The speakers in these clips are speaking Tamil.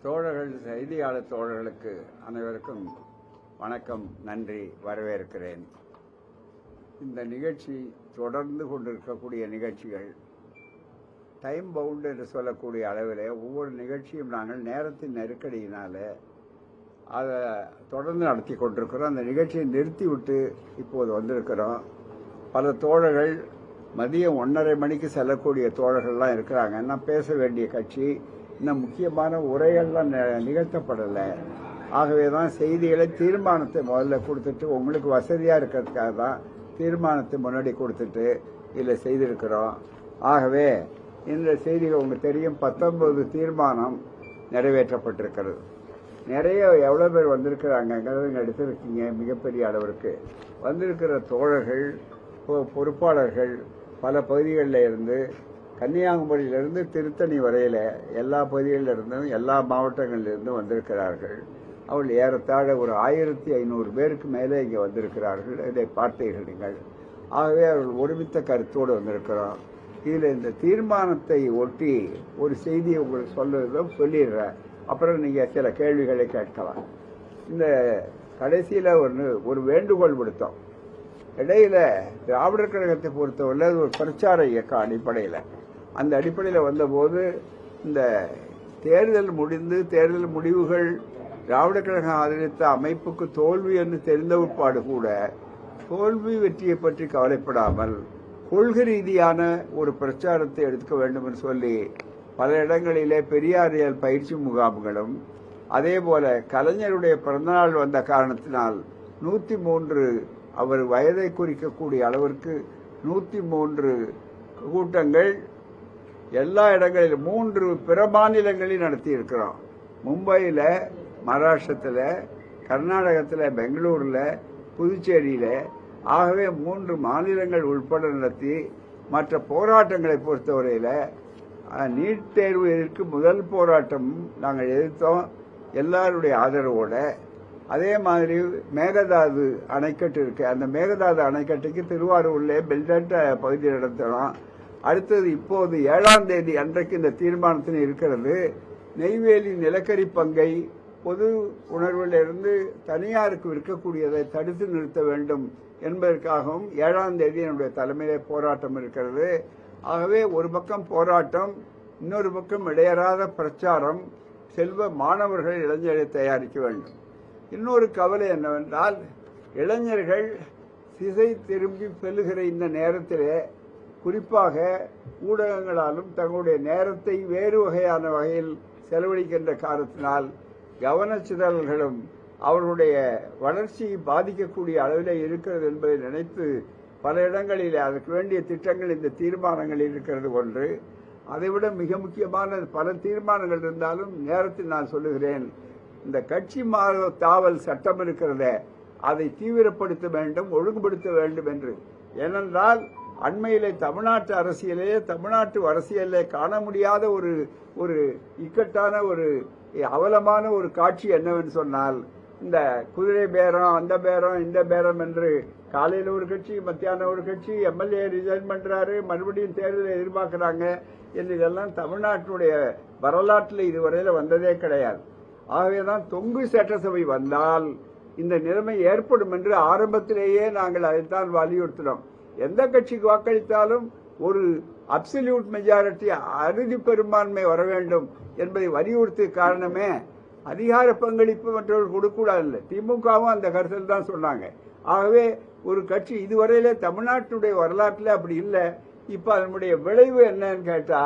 தோழர்கள், செய்தியாளர் தோழர்களுக்கு அனைவருக்கும் வணக்கம், நன்றி, வரவேற்கிறேன். இந்த நிகழ்ச்சி தொடர்ந்து கொண்டிருக்கக்கூடிய நிகழ்ச்சிகள் டைம் பவுண்ட் என்று சொல்லக்கூடிய அளவில் ஒவ்வொரு நிகழ்ச்சியும் நாங்கள் நேரத்தின் நெருக்கடியினால அதை தொடர்ந்து நடத்தி கொண்டிருக்கிறோம். அந்த நிகழ்ச்சியை நிறுத்திவிட்டு இப்போது வந்திருக்கிறோம். பல தோழர்கள் மதியம் 1:30 மணிக்கு செல்லக்கூடிய தோழர்கள்லாம் இருக்கிறாங்க. நான் பேச வேண்டிய கட்சி இன்னும் முக்கியமான உரைகள்லாம் நிகழ்த்தப்படலை. ஆகவே தான் செய்திகளை தீர்மானத்தை முதல்ல கொடுத்துட்டு உங்களுக்கு வசதியாக இருக்கிறதுக்காக தான் தீர்மானத்தை முன்னாடி கொடுத்துட்டு இதில் செய்திருக்கிறோம். ஆகவே இந்த செய்திகள் உங்களுக்கு தெரியும். 19 தீர்மானம் நிறைவேற்றப்பட்டிருக்கிறது. நிறைய எவ்வளோ பேர் வந்திருக்கிறாங்கிறத எடுத்திருக்கீங்க. மிகப்பெரிய அளவிற்கு வந்திருக்கிற தோழர்கள், பொறுப்பாளர்கள் பல பகுதிகளில் இருந்து, கன்னியாகுமரியிலிருந்து திருத்தணி வரையில் எல்லா பகுதிகளிலிருந்தும் எல்லா மாவட்டங்களிலிருந்தும் வந்திருக்கிறார்கள். அவர்கள் ஏறத்தாழ ஒரு 1500 பேருக்கு மேலே இங்கே வந்திருக்கிறார்கள். இதை பார்த்தீர்கள் நீங்கள். ஆகவே அவர்கள் ஒருமித்த கருத்தோடு வந்திருக்கிறோம். இதில் இந்த தீர்மானத்தை ஒட்டி ஒரு செய்தியை உங்களுக்கு சொல்லிடுறேன். அப்புறம் நீங்கள் சில கேள்விகளை கேட்கலாம். இந்த கடைசியில் ஒரு வேண்டுகோள் விடுத்தோம். இடையில திராவிடர் கழகத்தை பொறுத்தவரை ஒரு பிரச்சார இயக்க அடிப்படையில், அந்த அடிப்படையில் வந்தபோது இந்த தேர்தல் முடிவுகள் திராவிடர் கழகம் ஆதரித்த அமைப்புக்கு தோல்வி என்று தெரிந்த உட்பாடு கூட தோல்வி வெற்றியை பற்றி கவலைப்படாமல் கொள்கை ரீதியான ஒரு பிரச்சாரத்தை எடுக்க வேண்டும் என்று சொல்லி பல இடங்களிலே பெரியாரியல் பயிற்சி முகாம்களும், அதே போல கலைஞருடைய பிறந்தநாள் வந்த காரணத்தினால் 103 அவர் வயதை குறிக்கக்கூடிய அளவிற்கு 103 கூட்டங்கள் எல்லா இடங்களிலும் 3 பிற மாநிலங்களில் நடத்தி இருக்கிறோம். மும்பையில், மகாராஷ்டிரத்தில், கர்நாடகத்தில், பெங்களூரில், புதுச்சேரியில், ஆகவே 3 மாநிலங்கள் உட்பட நடத்தி மற்ற போராட்டங்களை பொறுத்தவரையில் நீட் தேர்விற்கு முதல் போராட்டம் நாங்கள் எதிர்த்தோம், எல்லாருடைய ஆதரவோட. அதே மாதிரி மேகதாது அணைக்கட்டு இருக்கு. அந்த மேகதாது அணைக்கட்டுக்கு திருவாரூர்ல பெல்டட் பகுதி நடத்தலாம். அடுத்தது இப்போது 7ஆம் தேதி அன்றைக்கு இந்த தீர்மானத்தில் இருக்கிறது. நெய்வேலி நிலக்கரி பங்கை பொது உணர்விலிருந்து தனியாருக்கு விற்கக்கூடியதை தடுத்து நிறுத்த வேண்டும் என்பதற்காகவும் 7ஆம் தேதி என்னுடைய தலைமையிலே போராட்டம் இருக்கிறது. ஆகவே ஒரு பக்கம் போராட்டம், இன்னொரு பக்கம் இடையறாத பிரச்சாரம், செல்வ மாணவர்கள் இளைஞர்களை தயாரிக்க வேண்டும். இன்னொரு கவலை என்னவென்றால், இளைஞர்கள் திசை திரும்பி செல்லுகிற இந்த நேரத்திலே குறிப்பாக ஊடகங்களாலும் தங்களுடைய நேரத்தை வேறு வகையான வகையில் செலவழிக்கின்ற காரணத்தினால் கவனச்சிதறல்களும் அவர்களுடைய வளர்ச்சியை பாதிக்கக்கூடிய அளவில் இருக்கிறது என்பதை நினைத்து பல இடங்களில் அதற்கு வேண்டிய திட்டங்கள் இந்த தீர்மானங்கள் இருக்கிறது ஒன்று. அதைவிட மிக முக்கியமான பல தீர்மானங்கள் இருந்தாலும் நேரத்தில் நான் சொல்லுகிறேன், இந்த கட்சி தாவல் சட்டம் இருக்கிறத அதை தீவிரப்படுத்த வேண்டும், ஒழுங்குபடுத்த வேண்டும் என்று. ஏனென்றால் அண்மையிலே தமிழ்நாட்டு அரசியலே காண முடியாத ஒரு இக்கட்டான ஒரு அவலமான ஒரு காட்சி என்னவென்று சொன்னால், இந்த குதிரை பேரம், அந்த பேரம், இந்த பேரம் என்று காலையில் ஒரு கட்சி, மத்தியானம் ஒரு கட்சி, எம்எல்ஏ ரிசைன் பண்றாரு, மறுபடியும் தேர்தலை எதிர்பார்க்கிறாங்க என்று இதெல்லாம் தமிழ்நாட்டினுடைய வரலாற்றில் இதுவரையில் வந்ததே கிடையாது. ஆகவேதான் தொங்கு சட்டசபை வந்தால் இந்த நிலைமை ஏற்படும் என்று ஆரம்பத்திலேயே நாங்கள் அதைத்தான் வலியுறுத்தினோம். எந்த கட்சிக்கு வாக்களித்தாலும் ஒரு அப்சல்யூட் மெஜாரிட்டி, அறுதி பெரும்பான்மை வர வேண்டும் என்பதை வலியுறுத்திய காரணமே அதிகார பங்களிப்பு மற்றவர்கள் கொடுக்கூடாது. திமுகவும் அந்த கருத்தில் தான் சொன்னாங்க. ஆகவே ஒரு கட்சி இதுவரையில தமிழ்நாட்டுடைய வரலாற்றில் அப்படி இல்லை. இப்ப அதனுடைய விளைவு என்னன்னு கேட்டா,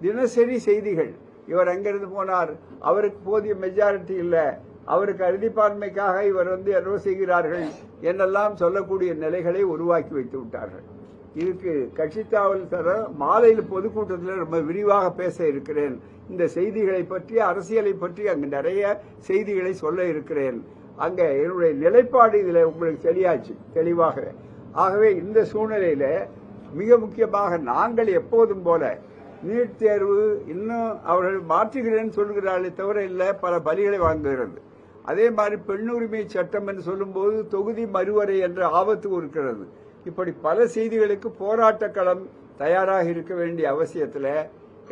தினசரி செய்திகள், இவர் அங்கிருந்து போனார், அவருக்கு போதிய மெஜாரிட்டி இல்லை, அவருக்கு அறுதிப்பான்மைக்காக இவர் என்ன செய்கிறார்கள் என்றெல்லாம் சொல்லக்கூடிய நிலைகளை உருவாக்கி வைத்து விட்டார்கள். இதுக்கு கட்சி தாவல் தர மாலையில் பொதுக்கூட்டத்தில் ரொம்ப விரிவாக பேச இருக்கிறேன். இந்த செய்திகளை பற்றி, அரசியலை பற்றி அங்கு நிறைய செய்திகளை சொல்ல இருக்கிறேன். அங்க என்னுடைய நிலைப்பாடு இதுல உங்களுக்கு தெளிவாக. ஆகவே இந்த சூழ்நிலையில மிக முக்கியமாக நாங்கள் எப்போதும் போல நீட் தேர்வு இன்னும் அவர்கள் மாற்றுகிறேன்னு சொல்கிறார்களே தவிர இல்லை, பல பலிகளை வாங்குகிறது. அதே மாதிரி பெண்ணுரிமை சட்டம் என்று சொல்லும்போது தொகுதி மறுவரை என்ற ஆபத்து இருக்கிறது. இப்படி பல செய்திகளுக்கு போராட்ட களம் தயாராக இருக்க வேண்டிய அவசியத்தில்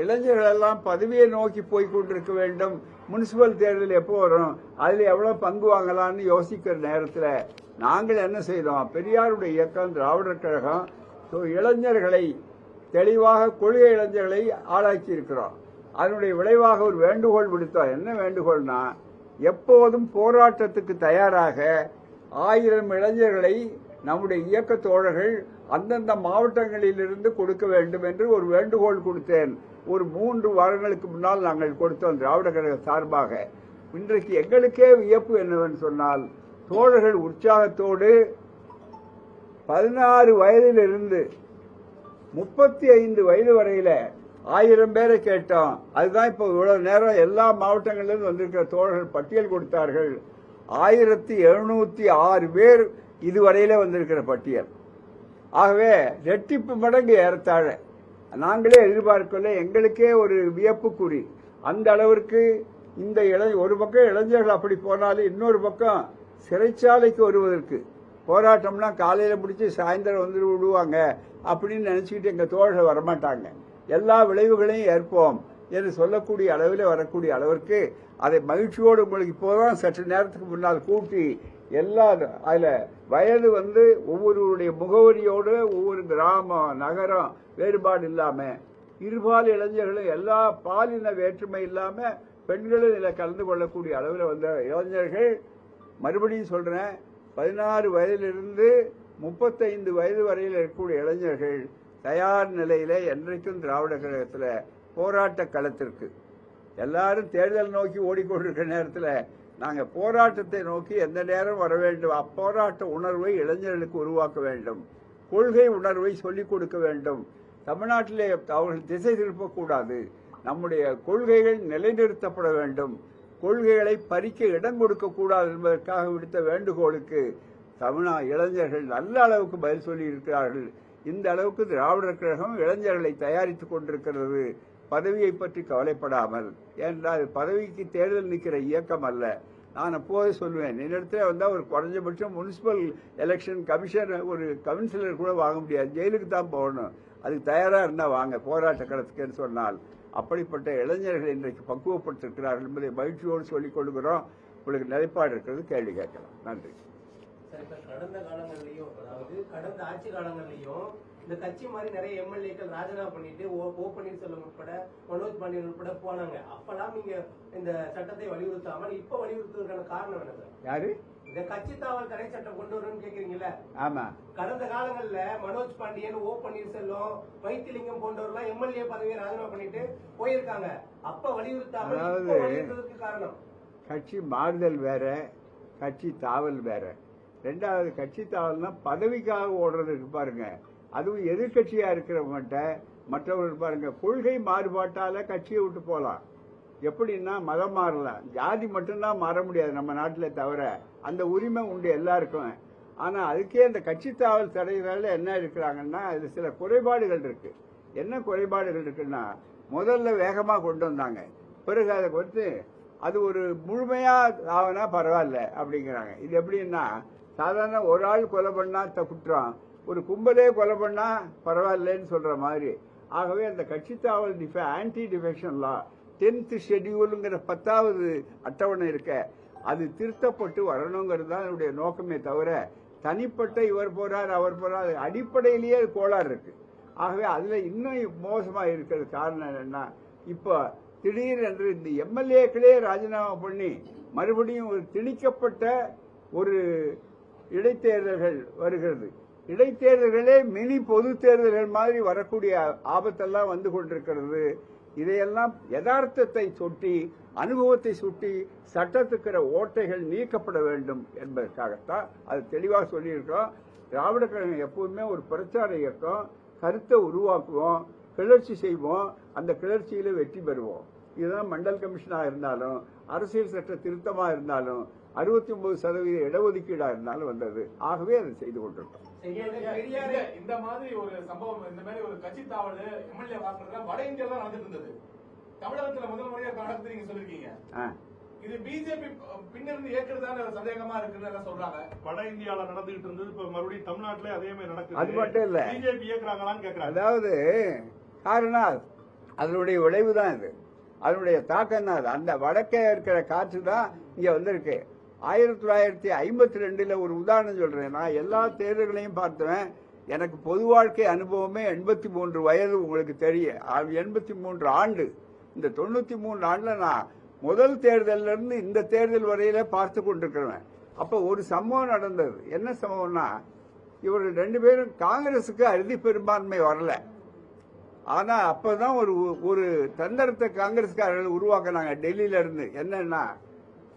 இளைஞர்கள் எல்லாம் பதவியை நோக்கி போய் கொண்டிருக்க வேண்டும் முனிசிபல் தேர்தல் எப்போ வரும், அதில் எவ்வளோ பங்கு வாங்கலாம்னு யோசிக்கிற நேரத்தில் நாங்கள் என்ன செய்தோம், பெரியாருடைய இயக்கம் திராவிடர் கழகம் இளைஞர்களை தெளிவாக கொள்கை இளைஞர்களை ஆளாக்கி இருக்கிறோம். அதனுடைய விளைவாக ஒரு வேண்டுகோள் விடுத்தோம். என்ன வேண்டுகோள்னா, எப்போதும் போராட்டத்துக்கு தயாராக 1000 இளைஞர்களை நம்முடைய இயக்க தோழர்கள் அந்தந்த மாவட்டங்களிலிருந்து கொடுக்க வேண்டும் என்று ஒரு வேண்டுகோள் கொடுத்தேன். ஒரு 3 வாரங்களுக்கு முன்னால் நாங்கள் கொடுத்தோம் திராவிட கழக சார்பாக. இன்றைக்கு எங்களுக்கே வியப்பு என்னவென்று சொன்னால், தோழர்கள் உற்சாகத்தோடு 16 வயதிலிருந்து 35 வயது வரையில 1000 பேரை கேட்டோம். அதுதான் இப்போ இவ்வளவு நேரம் எல்லா மாவட்டங்களிலிருந்து வந்திருக்கிற தோழர்கள் பட்டியல் கொடுத்தார்கள். 1706 பேர் இதுவரையில வந்திருக்கிற பட்டியல். ஆகவே ரெட்டிப்பு மடங்கு ஏறத்தாழ நாங்களே எதிர்பார்க்கல. எங்களுக்கே ஒரு வியப்புக்குறி. அந்த அளவிற்கு இந்த ஒரு பக்கம் இளைஞர்கள் அப்படி போனாலும், இன்னொரு பக்கம் சிறைச்சாலைக்கு வருவதற்கு போராட்டம்னா காலையில முடிச்சு சாயந்தரம் வந்து விடுவாங்க அப்படின்னு நினைச்சுக்கிட்டு எங்க தோழர்கள் வரமாட்டாங்க. எல்லா விளைவுகளையும் ஏற்போம் என்று சொல்லக்கூடிய அளவில் வரக்கூடிய அளவிற்கு அதை மகிழ்ச்சியோடு உங்களுக்கு இப்போதான் சற்று நேரத்துக்கு முன்னால் கூட்டி எல்லா அதுல வயது வந்து ஒவ்வொருவருடைய முகவரியோடு ஒவ்வொரு கிராமம் நகரம் வேறுபாடு இல்லாம இருபால் இளைஞர்களும் எல்லா பாலின வேற்றுமை இல்லாம பெண்களும் இதில் கலந்து கொள்ளக்கூடிய அளவில் வந்த இளைஞர்கள், மறுபடியும் சொல்றேன், 16 வயதிலிருந்து 35 வயது வரையில் இருக்கக்கூடிய இளைஞர்கள் தயார் நிலையில என்றைக்கும் திராவிட கழகத்தில் போராட்ட களத்திற்கு எல்லாரும் தேர்தல் நோக்கி ஓடிக்கொண்டிருக்கிற நேரத்தில் நாங்கள் போராட்டத்தை நோக்கி எந்த நேரம் வர வேண்டும். அப்போராட்ட உணர்வை இளைஞர்களுக்கு உருவாக்க வேண்டும். கொள்கை உணர்வை சொல்லிக் கொடுக்க வேண்டும். தமிழ்நாட்டிலே அவர்கள் திசை திருப்பக்கூடாது. நம்முடைய கொள்கைகள் நிலைநிறுத்தப்பட வேண்டும். கொள்கைகளை பறிக்க இடம் கொடுக்க கூடாது என்பதற்காக விடுத்த வேண்டுகோளுக்கு தமிழ்நாடு இளைஞர்கள் நல்ல அளவுக்கு பதில் சொல்லி இருக்கிறார்கள். இந்த அளவுக்கு திராவிடர் கழகம் இளைஞர்களை தயாரித்துக் கொண்டிருக்கிறது. பதவியை பற்றி கவலைப்படாமல். ஏனென்றால் பதவிக்கு தேர்தல் நிற்கிற இயக்கம் அல்ல. நான் அப்போது சொல்லுவேன், என்னிடத்துல வந்தால் ஒரு குறைஞ்சபட்சம் முனிசிபல் எலெக்ஷன் கமிஷன் ஒரு கவுன்சிலர் கூட வாங்க முடியாது, ஜெயிலுக்கு தான் போகணும். அதுக்கு தயாராக இருந்தால் வாங்க போராட்ட களத்துக்குன்னு சொன்னால், அப்படிப்பட்ட இளைஞர்கள் இன்றைக்கு பக்குவப்பட்டிருக்கிறார்கள் என்பதை மகிழ்ச்சியோடு சொல்லிக் கொள்கிறோம். உங்களுக்கு நிலைப்பாடு இருக்கிறது, கேள்வி கேட்கலாம். நன்றி. கடந்த காலங்களிலையும், அதாவது கடந்த ஆட்சி காலங்களிலையும் இந்த கட்சி மாதிரி நிறைய எம்எல்ஏக்கள் ராஜினாமா பண்ணிட்டு ஓ பன்னீர்செல்வம் உட்பட மனோஜ் பாண்டியன் உட்பட போனாங்க. அப்பெல்லாம் நீங்க இந்த சட்டத்தை வலியுறுத்தாமல் இப்ப வலியுறுத்துவதற்கான காரணம் என்ன? யாரு இந்த கட்சி தாவல் தடை சட்டம் கொண்டு வரணும்னு கேக்குறீங்களா? ஆமா. கடந்த காலங்கள்ல மனோஜ் பாண்டியன், ஓ பன்னீர்செல்வம், வைத்திலிங்கம் போன்றவர்கள் எம்எல்ஏ பதவியை ராஜினாமா பண்ணிட்டு போயிருக்காங்க. அப்ப வலியுறுத்தாமல் இப்ப வலியுறுத்துவதற்கு காரணம்? கட்சி மாறுதல் வேற, கட்சி தாவல் வேற. ரெண்டாவது, கட்சி தாவல்னா பதவிக்காக ஓடுறதுக்கு பாருங்க, அதுவும் எதிர்கட்சியா இருக்கிறவங்ககிட்ட மற்றவர்கள் பாருங்க, கொள்கை மாறுபாட்டால கட்சியை விட்டு போகலாம். எப்படின்னா மதம் மாறலாம், ஜாதி மட்டும்தான் மாற முடியாது நம்ம நாட்டில் தவிர, அந்த உரிமை உண்டு எல்லாருக்கும். ஆனா அதுக்கே அந்த கட்சி தாவல் தடைகளால என்ன இருக்கிறாங்கன்னா, அது சில குறைபாடுகள் இருக்கு. என்ன குறைபாடுகள் இருக்குன்னா, முதல்ல வேகமா கொண்டு வந்தாங்க, பிறகு அதை வந்து அது ஒரு முழுமையா ஆவனா பரவாயில்ல அப்படிங்கிறாங்க. இது எப்படின்னா, சாதாரண ஒரு ஆள் கொலை பண்ணா குற்றம், ஒரு கும்பலே கொலை பண்ணா பரவாயில்லன்னு சொல்ற மாதிரி. ஆகவே அந்த கட்சி தாவல் ஆன்டி டிஃபெக்ஷன் லா 10th ஷெட்யூலுங்கிற 10வது அட்டவணை இருக்க, அது திருத்தப்பட்டு வரணுங்கிறது தான் என்னுடைய நோக்கமே தவிர, தனிப்பட்ட இவர் போறார் அவர் போறார் அடிப்படையிலேயே கோளாறு இருக்கு. ஆகவே அதுல இன்னும் மோசமா இருக்கிறது காரணம் என்னன்னா, இப்போ திடீரென்று இந்த எம்எல்ஏக்களே ராஜினாமா பண்ணி மறுபடியும் ஒரு திணிக்கப்பட்ட ஒரு இடைத்தேர்தல்கள் வருகிறது. இடைத்தேர்தல்களே மினி பொது தேர்தல்கள் மாதிரி வரக்கூடிய ஆபத்தெல்லாம் வந்து கொண்டிருக்கிறது. இதையெல்லாம் யதார்த்தத்தை சுட்டி, அனுபவத்தை சுட்டி, சட்டத்துக்கிற ஓட்டைகள் நீக்கப்பட வேண்டும் என்பதற்காகத்தான் அது தெளிவாக சொல்லியிருக்கோம். திராவிட கழகம் எப்போதுமே ஒரு பிரச்சார இயக்கம், கருத்தை உருவாக்குவோம், கிளர்ச்சி செய்வோம், அந்த கிளர்ச்சியில வெற்றி பெறுவோம். இதுதான் மண்டல் கமிஷனாக இருந்தாலும், அரசியல் சட்ட திருத்தமா இருந்தாலும், 69% இடஒதுக்கீடா இருந்தாலும் வந்தது. ஆகவே அதை செய்து கொண்டிருக்கோம். இந்த மாதிரி ஒரு சம்பவம், இந்த மாதிரி ஒரு கட்சி தாவல் எம்எல்ஏ வாக்குறது வட இந்தியால நடந்துட்டு இருந்தது. தமிழகத்துல முதல் முறையா நடக்குது நீங்க சொல்லிருக்கீங்க. இது பிஜேபி பின்னிருந்து ஏற்கிறதான சந்தேகமா இருக்குன்னு சொல்றாங்க. வட இந்தியால நடந்துகிட்டு இருந்தது, இப்ப மறுபடியும் தமிழ்நாட்டிலே அதே மாதிரி நடக்குது. அது மட்டும் இல்ல, பிஜேபி ஏற்கிறாங்களான்னு கேட்கறாங்க. அதாவது காரணம் அதனுடைய விளைவுதான் இது. அதனுடைய தாக்கம் தான் அது. அந்த வடக்கே இருக்கிற காற்று தான் இங்க வந்திருக்கு. 1952 ஒரு உதாரணம் சொல்றேன். நான் எல்லா தேர்தல்களையும் பார்த்தவன். எனக்கு பொது வாழ்க்கை அனுபவமே 83 வயது, உங்களுக்கு தெரியும். 83 ஆண்டு. இந்த 93 ஆண்டுல நான் முதல் தேர்தல்ல இருந்து இந்த தேர்தல் வரையில பார்த்து கொண்டிருக்கிறேன். அப்ப ஒரு சம்பவம் நடந்தது. என்ன சம்பவம்னா, இவர்கள் 2 பேரும் காங்கிரசுக்கு அறுதி பெரும்பான்மை வரல. ஆனா அப்பதான் ஒரு தந்திரத்தை காங்கிரஸ்காரர்கள் உருவாக்கினாங்க டெல்லியில இருந்து. என்னன்னா,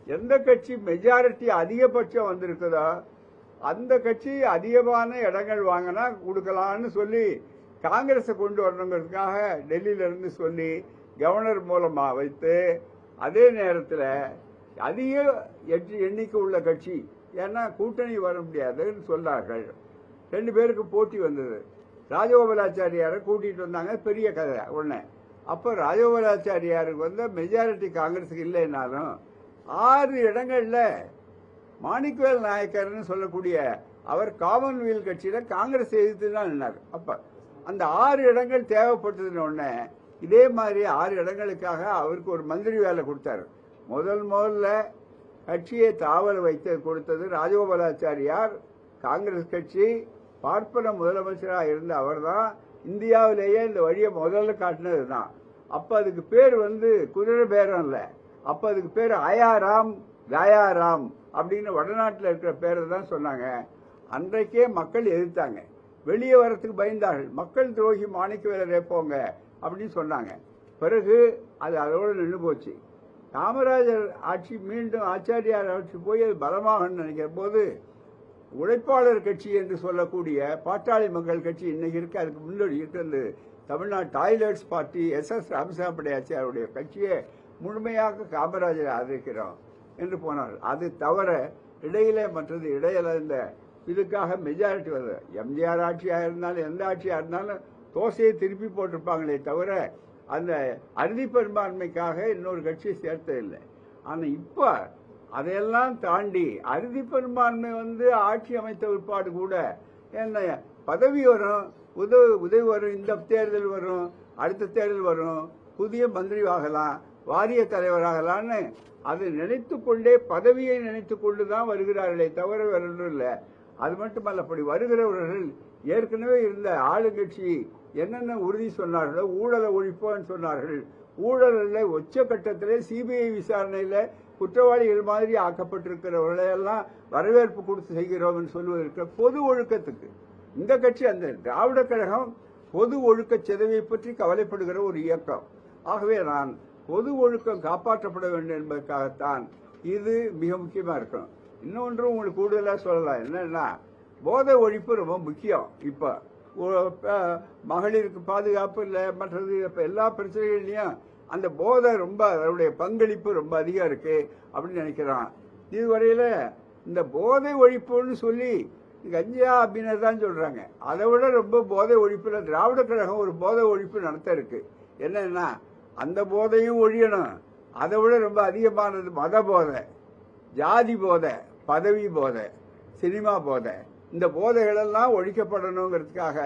எந்த கட்சி மெஜாரிட்டி அதிகபட்சம் வந்திருக்குதோ அந்த கட்சி அதிகமான இடங்கள் வாங்கினா கொடுக்கலான்னு சொல்லி காங்கிரஸை கொண்டு வரணுங்கிறதுக்காக டெல்லியில இருந்து சொல்லி கவர்னர் மூலமா வைத்து, அதே நேரத்தில் அதிக எண்ணிக்கை உள்ள கட்சி, ஏன்னா கூட்டணி வர முடியாதுன்னு சொன்னார்கள். 2 பேருக்கு போட்டி வந்தது. ராஜகோபாலாச்சாரியாரை கூட்டிட்டு வந்தாங்க. பெரிய கதை ஒண்ணு. அப்ப ராஜகோபாலாச்சாரியாருக்கு வந்து மெஜாரிட்டி காங்கிரஸுக்கு இல்லைன்னாலும் 6 இடங்கள்ல மாணிக்கவேல் நாயக்கர்னு சொல்லக்கூடிய அவர் காமன்வெல்த் கட்சியில காங்கிரஸ் எதிர்த்து தான் நின்னார். அப்ப அந்த 6 இடங்கள் தேவைப்பட்டதுன்னு உடனே இதே மாதிரி 6 இடங்களுக்காக அவருக்கு ஒரு மந்திரி வேலை கொடுத்தாரு. முதல்ல கட்சியை தாவல் வைத்து கொடுத்தது ராஜகோபாலாச்சாரியார். காங்கிரஸ் கட்சி பார்ப்பன முதலமைச்சராக இருந்த அவர் தான் இந்தியாவிலேயே இந்த வழியை முதல்ல காட்டினது தான். அப்ப அதுக்கு பேர் வந்து குதிரை பேரம் இல்ல. அப்ப அதுக்கு பேர் ஆயாராம் கயாராம் அப்படின்னு வடநாட்டில் இருக்கிற பேரை தான் சொன்னாங்க. அன்றைக்கே மக்கள் எதிர்த்தாங்க. வெளியே வரத்துக்கு பயந்தார்கள். மக்கள் துரோகி மாணிக்கவேலரே போங்க அப்படின்னு சொன்னாங்க. பிறகு அது அதோடு நின்று போச்சு. காமராஜர் ஆட்சி மீண்டும் ஆச்சாரியார் ஆட்சி போய் அது பலமாக நினைக்கிற போது உழைப்பாளர் கட்சி என்று சொல்லக்கூடிய பாட்டாளி மக்கள் கட்சி இன்னைக்கு இருக்கு. அதுக்கு முன்னாடி இருக்கிறது தமிழ்நாடு டாய்லெட்ஸ் பார்ட்டி, SS ராமசாமியாச்சியாருடைய கட்சியை முழுமையாக காமராஜரை ஆதரிக்கிறோம் என்று போனார்கள். அது தவிர இடையில மற்றது இடையில இந்த இதுக்காக மெஜாரிட்டி வருது. எம்ஜிஆர் ஆட்சியாக இருந்தாலும் எந்த ஆட்சியாக இருந்தாலும் தோசையை திருப்பி போட்டிருப்பாங்களே தவிர அந்த அறுதி பெரும்பான்மைக்காக இன்னொரு கட்சியை சேர்த்ததில்லை. ஆனா இப்ப அதையெல்லாம் தாண்டி அறுதி பெரும்பான்மை வந்து ஆட்சி அமைத்த விற்பாடு கூட என்ன பதவி வரும், உதவி வரும், இந்த தேர்தல் வரும், அடுத்த தேர்தல் வரும், புதிய மந்திரி ஆகலாம், வாரிய தலைவராகலான்னு அது நினைத்து கொண்டே பதவியை நினைத்து கொண்டுதான் வருகிறார்களே தவிர வேற ஒன்றும் இல்லை. அது மட்டுமல்ல, அப்படி வருகிறவர்கள் ஏற்கனவே இருந்த ஆளுங்கட்சி என்னென்ன உறுதி சொன்னார்களோ ஊழலை ஒழிப்போன்னு சொன்னார்கள். ஊழலில் உச்சகட்டத்திலே சிபிஐ விசாரணையில குற்றவாளிகள் மாதிரி ஆக்கப்பட்டிருக்கிறவர்களை எல்லாம் வரவேற்பு கொடுத்து செய்கிறோம் என்று சொல்வதற்கு பொது ஒழுக்கத்துக்கு இந்த கட்சி, அந்த திராவிட கழகம் பொது ஒழுக்க சிதைவை பற்றி கவலைப்படுகிற ஒரு இயக்கம். ஆகவே நான் பொது ஒழுக்கம் காப்பாற்றப்பட வேண்டும் என்பதற்காகத்தான் இது மிக முக்கியமா இருக்கும். இன்னொன்றும் உங்களுக்கு கூடுதலாக சொல்லலாம். என்னன்னா, போதை ஒழிப்பு ரொம்ப முக்கியம். இப்ப மகளிருக்கு பாதுகாப்பு இல்லை, மற்றது இப்ப எல்லா பிரச்சனைகள்லயும் அந்த போதை ரொம்ப அதனுடைய பங்களிப்பு ரொம்ப அதிகம் இருக்கு அப்படின்னு நினைக்கிறான். இதுவரையில இந்த போதை ஒழிப்புன்னு சொல்லி கஞ்சா அப்படின்னு தான் சொல்றாங்க. அதை விட ரொம்ப போதை ஒழிப்புல திராவிட கழகம் ஒரு போதை ஒழிப்பு நடத்த இருக்கு. என்னன்னா, அந்த போதையும் ஒழியணும். அதை விட ரொம்ப அதிகமானது மத போதை, ஜாதி போதை, பதவி போதை, சினிமா போதை. இந்த போதைகள் எல்லாம் ஒழிக்கப்படணுங்கிறதுக்காக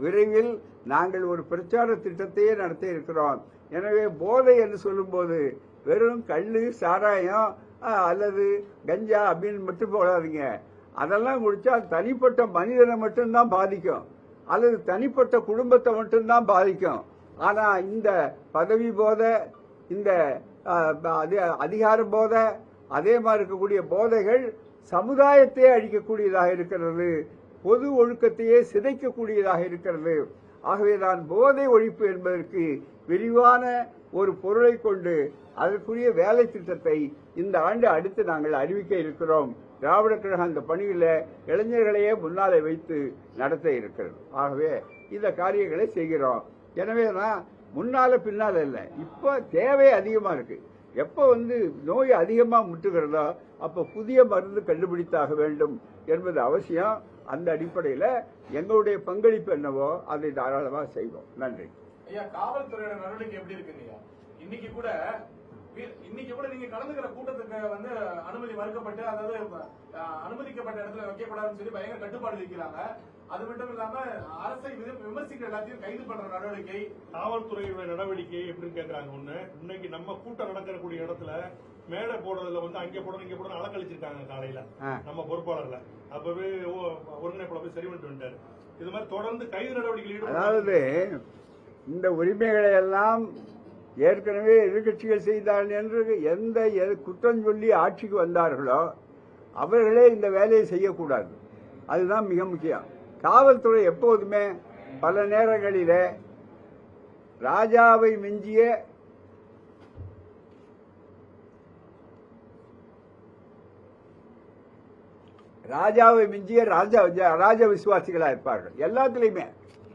விரைவில் நாங்கள் ஒரு பிரச்சார திட்டத்தையே நடத்த இருக்கிறோம். எனவே போதை என்று சொல்லும்போது வெறும் கள்ளு, சாராயம் அல்லது கஞ்சா அப்படின்னு மட்டும் போடாதீங்க. அதெல்லாம் குடிச்சா தனிப்பட்ட மனிதனை மட்டும்தான் பாதிக்கும், அல்லது தனிப்பட்ட குடும்பத்தை மட்டும்தான் பாதிக்கும். ஆனா இந்த பதவி போதை, இந்த அதிகார போதை, அதே மாதிரி இருக்கக்கூடிய போதைகள் சமுதாயத்தையே அழிக்கக்கூடியதாக இருக்கிறது, பொது ஒழுக்கத்தையே சிதைக்கக்கூடியதாக இருக்கிறது. ஆகவேதான் போதை ஒழிப்பு என்பதற்கு விரிவான ஒரு பொருளை கொண்டு அதற்குரிய வேலை திட்டத்தை இந்த ஆண்டு அடுத்து நாங்கள் அறிவிக்க இருக்கிறோம். திராவிட கழகம் அந்த பணியில இளைஞர்களையே முன்னாலே வைத்து நடத்த இருக்கிறது. ஆகவே இந்த காரியங்களை செய்கிறோம். எனவே தான் முன்னால பின்னால இல்லை, இப்ப தேவை அதிகமா இருக்கு. எப்ப நோய் அதிகமா முட்டுகிறதோ அப்ப புதிய மருந்து கண்டுபிடித்தாக வேண்டும் என்பது அவசியம். அந்த அடிப்படையில எங்களுடைய பங்களிப்பு என்னவோ அதை தாராளமாக செய்வோம். நன்றி. ஐயா, காவல்துறையோட நடவடிக்கை எப்படி இருக்குங்க? இன்னைக்கு கூட இன்னைக்கு கூட நீங்க கலந்துக்கிற கூட்டத்துக்கு வந்து அனுமதி மறுக்கப்பட்டு, அதாவது அனுமதிக்கப்பட்ட இடத்துல வைக்கக்கூடாதுன்னு சொல்லி பயங்கர கட்டுப்பாடு விதிக்கிறாங்க. அது மட்டும் இல்லாம அரசை விமர்சிக்கிற எல்லாத்தையும் கைது பண்ற நடவடிக்கை, காவல்துறையுடைய நடவடிக்கை எப்படின்னு கேக்குறாங்க. ஒண்ணு, இன்னைக்கு நம்ம கூட்டம் நடக்கக்கூடிய இடத்துல மேடை போடுறதுல வந்து அங்கே போடணும் இங்க போடணும் அலக்கழிச்சிருக்காங்க. காலையில நம்ம பொறுப்பாளர்ல அப்பவே ஒருங்கிணைப்புல போய் சரி பண்ணிட்டு வந்துட்டாரு. இது மாதிரி தொடர்ந்து கைது நடவடிக்கை. அதாவது இந்த உரிமைகளை எல்லாம் ஏற்கனவே எதிர்கட்சிகள் செய்தார்கள் என்று எந்த குற்றம் சொல்லி ஆட்சிக்கு வந்தார்களோ அவர்களே இந்த வேலையை செய்யக்கூடாது. அதுதான் மிக முக்கியம். காவல்துறை எப்போதுமே பல நேரங்களிலே ராஜாவை மிஞ்சிய ராஜ விசுவாசிகளா இருப்பார்கள். எல்லாத்துலயுமே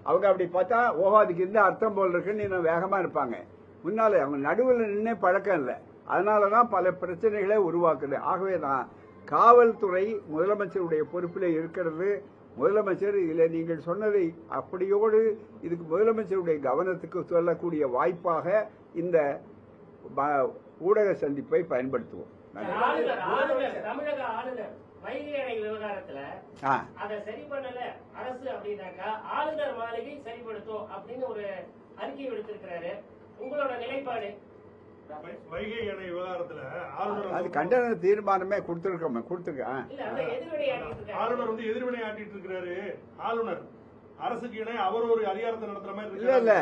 அவங்க அப்படி பார்த்தா ஓஹோ அதுக்கு இந்த அர்த்தம் போல் இருக்குன்னு இன்னும் வேகமா இருப்பாங்க. முன்னால அவங்க நடுவில் நின்னே பழக்கம் இல்லை. அதனாலதான் பல பிரச்சனைகளை உருவாக்குது. ஆகவேதான் காவல்துறை முதலமைச்சருடைய பொறுப்பில் இருக்கிறது. முதலமைச்சர் இதில் நீங்கள் சொன்னதை அப்படியோடு இதுக்கு முதலமைச்சருடைய கவனத்துக்கு சொல்லக்கூடிய வாய்ப்பாக இந்த ஊடக சந்திப்பை பயன்படுத்துவோம். தமிழக ஆளுநர் வைகை அணை விவகாரத்துல அதை சரி பண்ணல அரசு அப்படின்னாக்கா ஆளுநர் மாளிகை சரிப்படுத்தும் அப்படின்னு ஒரு அறிக்கை விடுத்திருக்கிறாரு. உங்களோட நிலைப்பாடு? வைகை அணை விவகாரத்துல அது கண்டன தீர்மானமே கொடுத்திருக்கேன். ஆளுநர் வந்து எதிர்வினை ஆட்டிட்டு இருக்கிறாரு. ஆளுநர் அரசுக்கு இணை அவர் ஒரு அதிகாரத்தை நடத்துற மாதிரி இல்ல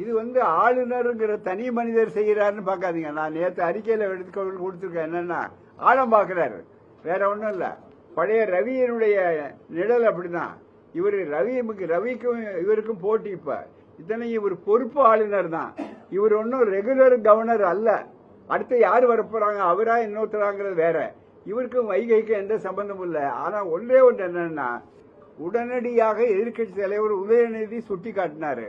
இது வந்து ஆளுநருங்கிற தனி மனிதர் செய்யறாருன்னு பாக்காதீங்க. நான் நேற்று அறிக்கையில எடுத்து கொடுத்திருக்கேன். என்னன்னா ஆழம் பாக்குறாரு, வேற ஒண்ணும் இல்ல. பழைய ரவியினுடைய நிழல் அப்படிதான். இவரு ரவிக்கும் இவருக்கும் போட்டி. இப்ப இத்தனை இவர் பொறுப்பு ஆளுநர் தான். இவர் ஒன்னும் ரெகுலர் கவர்னர் அல்ல. அடுத்து யாரு வரப்போறாங்க, அவரா இன்னொருத்தராங்கிறது வேற. இவருக்கும் வைகைக்கும் எந்த சம்பந்தமும் இல்லை. ஆனா ஒன்றே ஒன்று என்னன்னா, உடனடியாக எதிர்கட்சி தலைவர் உதயநிதி சுட்டி காட்டினாரு.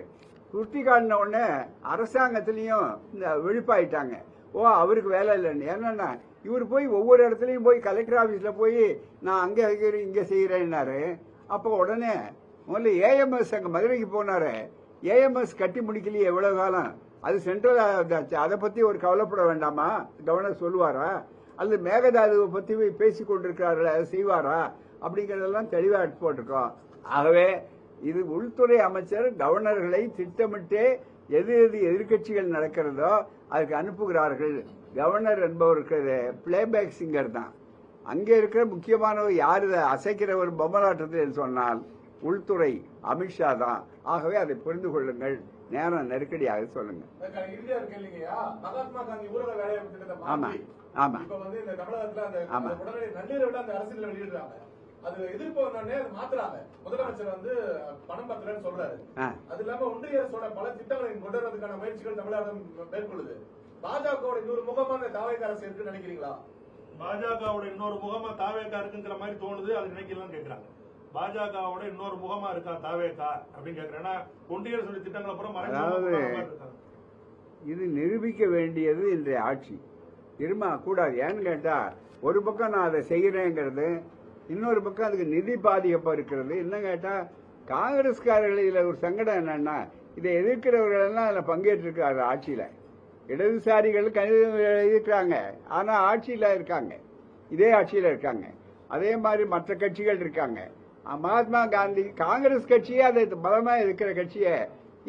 சுட்டி காட்டின உடனே அரசாங்கத்திலையும் இந்த விழிப்பாயிட்டாங்க. ஓ அவருக்கு வேலை இல்லைன்னு. என்னன்னா இவர் போய் ஒவ்வொரு இடத்துலயும் போய் கலெக்டர் ஆபீஸ்ல போய் நான் அங்க இங்க செய்யறேன்னாரு. அப்போ உடனே முதல்ல ஏஎம்எஸ் அங்க மதுரைக்கு போனாரு. ஏஎம்எஸ் கட்டி முடிக்கலையே எவ்வளவு காலம், அது சென்ட்ரல் ஆச்சு. அதை பத்தி ஒரு கவலைப்பட வேண்டாமா, கவர்னர் சொல்லுவாரா? அல்லது மேகதாதுவை பத்தி பேசிக் கொண்டிருக்கிறார்கள், அதை செய்வாரா? அப்படிங்கறதெல்லாம் தெளிவா எடுத்து போட்டிருக்கோம். ஆகவே இது உள்துறை அமைச்சர் கவர்னர்களை திட்டமிட்டே எது எதிர்கட்சிகள் நடக்கிறதோ அதுக்கு அனுப்புகிறார்கள். கவர்னர் என்பவருக்கு பிளேபேக் சிங்கர் தான். அங்கே இருக்கிற முக்கியமானவர் யாரு அசைக்கிறவர் பொம்மலாட்டத்தில் சொன்னால் உள்துறை அமித்ஷா தான். ஆகவே அதை புரிந்து கொள்ளுங்கள். நேரம் நெருக்கடியாக சொல்லுங்க. மகாத்மா காந்தி ஊரக வேலை ஆமா ஆமா இப்ப வந்து இந்த தமிழகத்துல அந்த உடனடி நள்ளிரவுல அந்த அரசியல் வெளியிடுறாங்க. அது எதிர்ப்பு வந்தோடனே மாத்துறாங்க. முதலமைச்சர் வந்து பணம் பத்தலன்னு சொல்றாரு. அது இல்லாம ஒன்றிய அரசோட பல திட்டங்களை கொண்டு வரதுக்கான முயற்சிகள் தமிழகம் மேற்கொள்ளுது. பாஜகவோட இன்னொரு முகமா இந்த தாவேக அரசு இருக்குன்னு நினைக்கிறீங்களா? பாஜகவோட இன்னொரு முகமா தாவேகா இருக்குங்கிற மாதிரி தோணுது. அது நினைக்கலாம் கேட்கிறாங்க. பாஜகவோட இன்னொரு முகமா இருக்கா தாவேகா அப்படின்னு கேட்கிறேன். ஒன்றிய அரசு திட்டங்களை அப்புறம் மறைந்து இது நிரூபிக்க வேண்டியது இன்றைய ஆட்சி. திரும்ப கூடாது. ஏன்னு கேட்டா ஒரு பக்கம் நான் அதை செய்யறேங்கிறது, இன்னொரு பக்கம் அதுக்கு நிதி பாதிப்பு இருக்கிறது. என்ன கேட்டா காங்கிரஸ்காரர்கள் இதுல ஒரு சங்கடம் என்னன்னா, இதை எதிர்க்கிறவர்கள் எல்லாம் அதுல பங்கேற்றிருக்காங்க. ஆட்சியில இடதுசாரிகள் இருக்கிறாங்க, ஆனா ஆட்சியில இருக்காங்க, இதே ஆட்சியில இருக்காங்க. அதே மாதிரி மற்ற கட்சிகள் இருக்காங்க. மகாத்மா காந்தி காங்கிரஸ் கட்சியே அதை பலமா இருக்கிற கட்சியை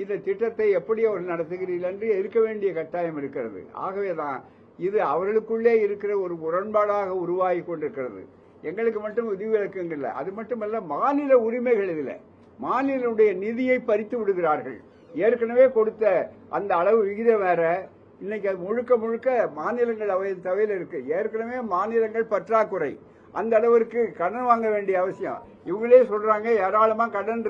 இந்த திட்டத்தை எப்படி அவர் நடத்துகிறீர்கள் என்று இருக்க வேண்டிய கட்டாயம் இருக்கிறது. ஆகவேதான் இது அவர்களுக்குள்ளே இருக்கிற ஒரு முரண்பாடாக உருவாகி கொண்டிருக்கிறது. எங்களுக்கு மட்டும் விதிவிலக்குங்கள் இல்லை. அது மட்டுமல்ல, மாநில உரிமைகள் இதில் மாநிலனுடைய நிதியை பறித்து விடுகிறார்கள். ஏற்கனவே கொடுத்த அந்த அளவு விகிதம் வேற. இன்னைக்கு அது முழுக்க முழுக்க மாநிலங்கள் தவையில் இருக்கு. ஏற்கனவே மாநிலங்கள் பற்றாக்குறை. அந்த அளவிற்கு கடன் வாங்க வேண்டிய அவசியம். இவங்களே சொல்றாங்க ஏராளமா கடன்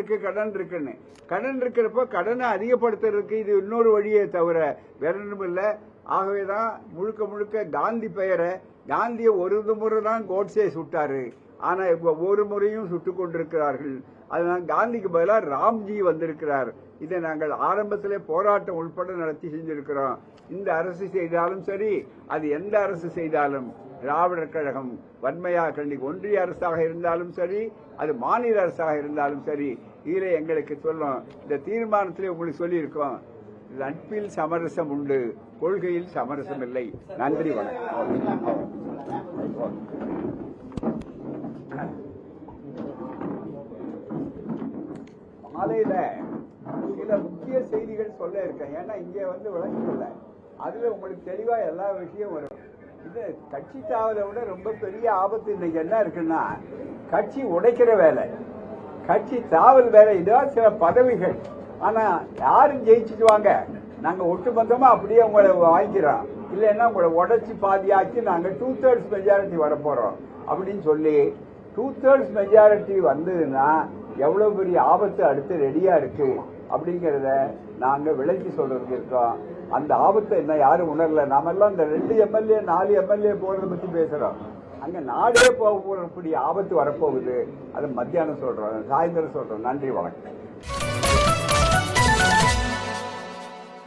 இருக்குன்னு. கடன் இருக்கிறப்ப கடனை அதிகப்படுத்துறதுக்கு இது இன்னொரு வழியே தவிர வேற ஒன்றும் இல்லை. ஆகவேதான் முழுக்க முழுக்க காந்தி பெயரை, காந்தியை ஒரு முறை தான் கோட்ஸே சுட்டாரு, ஆனா இப்ப ஒரு முறையும் சுட்டுக் கொண்டிருக்கிறார்கள். அதனால காந்திக்கு பதிலாக ராம்ஜி வந்திருக்கிறார். இதை நாங்கள் ஆரம்பத்திலே போராட்டம் உள்பட நடத்தி செஞ்சிருக்கிறோம். இந்த அரசு செய்தாலும் சரி, அது எந்த அரசு செய்தாலும் திராவிடர் கழகம் வன்மையாக கண்டிக்கும். ஒன்றிய அரசாக இருந்தாலும் சரி, அது மாநில அரசாக இருந்தாலும் சரி, இதில் எங்களுக்கு சொல்லும். இந்த தீர்மானத்திலே உங்களுக்கு சொல்லியிருக்கோம், நட்பில் சமரசம் உண்டு, கொள்கையில் சமரசம் இல்லை. நன்றி, வணக்கம். மாலையில சில முக்கிய செய்திகள் சொல்ல இருக்கேன். ஏன்னா இங்க வந்து விளங்கல, அதுல உங்களுக்கு தெளிவா எல்லா விஷயம் வரும். இது கட்சி தாவலை விட ரொம்ப பெரிய ஆபத்து இன்னைக்கு என்ன இருக்குன்னா, கட்சி உடைக்கிற வேலை, கட்சி தாவல் வேலை. இதான் சில பதவிகள். ஆனா யாரும் ஜெயிச்சுட்டு வாங்க, நாங்க ஒட்டுமொத்தமா அப்படியே உங்களை வாங்கிக்கிறோம், இல்லைன்னா உங்களை உடைச்சு பாதியாக்கி நாங்க 2/3 மெஜாரிட்டி வரப்போறோம் அப்படின்னு சொல்லி 2/3 மெஜாரிட்டி வந்ததுன்னா எவ்வளவு பெரிய ஆபத்து அடுத்து ரெடியா இருக்கு அப்படிங்கறத நாங்க விளக்கி சொல்றதுக்கு இருக்கோம். அந்த ஆபத்தை என்ன யாரும் உணரல. நாமெல்லாம் இந்த 2 எம்எல்ஏ 4 எம்எல்ஏ போறதை பத்தி பேசுறோம். அங்க நாடே போகக்கூடிய ஆபத்து வரப்போகுது. அது மத்தியானம் சொல்றோம், சாயந்தரம் சொல்றோம். நன்றி, வணக்கம்.